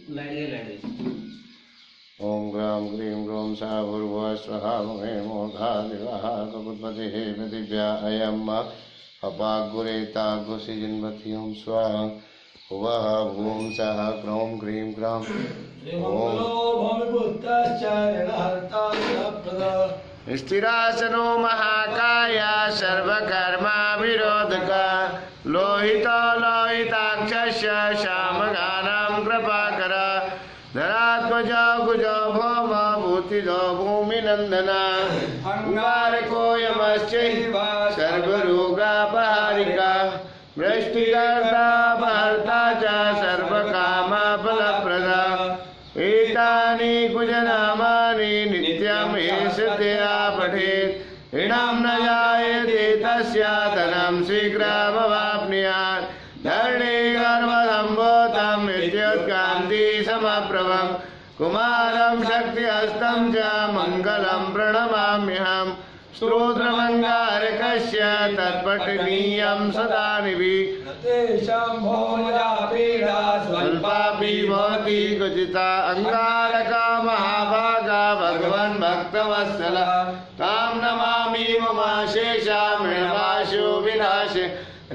ओम ग्राम ग्रीं ग्रों सा भूर्भुवः स्वहा मे मोधा दिवः ककुत्पतिः पृथिव्या अयम् अपागुरेता घुषिजिन्वति ओम स्वाहा हुवः भूं सः ग्रौं ग्रीं ग्रां स्थिरासनो महाकाय सर्वकर्मा विरोधक लोहितो लोहिताक्षस्य श्यामगानां कृपाकर धरात्मज कुजो भौम भूतिजो भूमिनंदन अंगारको यमश्चैव सर्वरोगापहारिका वृष्टिकर्ता भर्ता च सर्वकामफलप्रदा एतानि कुजनामानि नित्यम् एष तया पठेत् ऋणं न जायते तस्य धनं शीघ्रमवाप्नुयात् धरणी गर्भसम्भूतं विद्युत्कान्ति समप्रभं कुमारं शक्तिहस्तं च मङ्गलं प्रणमाम्यहम् स्तोत्रमङ्गारकस्य तत्पठनीयं सदा निभिः तेषां भौमजा पीडा स्वल्पापि भवति क्वचिता अङ्गारक महाभागा भगवन् भक्तवत्सल तां नमामि ममाशेषा मृणवाशो विनाशे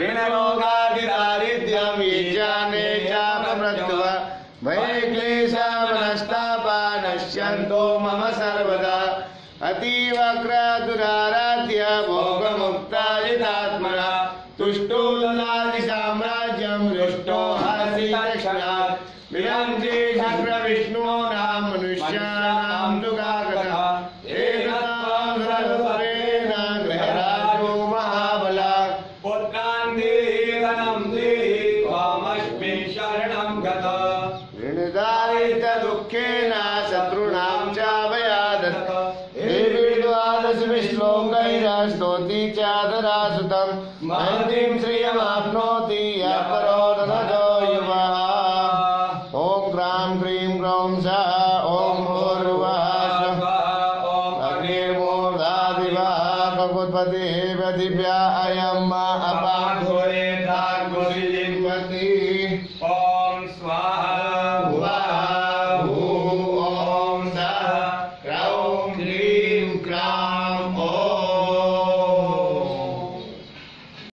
ऋणरोगादिदारिद्र्यं ये जाने चापमृत्युः भये क्लेशमनस्तापा नश्यन्तो मम सर्वदा अतीव क्रतुराराध्य भोगमुक्ताजितात्मना तुष्टो ददाति साम्राज्यं रुष्टो हरति दक्षिणात् विरंति चक्रविष्णो नाम मनुष्याणां दुःखागतः एकतां सर्वरेण गृहराजो महाबला पुत्रान् देहि धनं देहि त्वामस्मि शरणं गतः ऋणदारिद्र्यदुःखेन शत्रूणां च भयादत् श्लोकैरस्तोति चादरासुतं महतीं श्रियमाप्नोति यः परो धनजो युवः ॐ ग्रां ग्रीं ग्रौं सः ॐ भूर्भुवः स्वः ॐ अग्निर्मूर्धादिवः ककुत्पतिः पृथिव्या अयम् अपाघोरे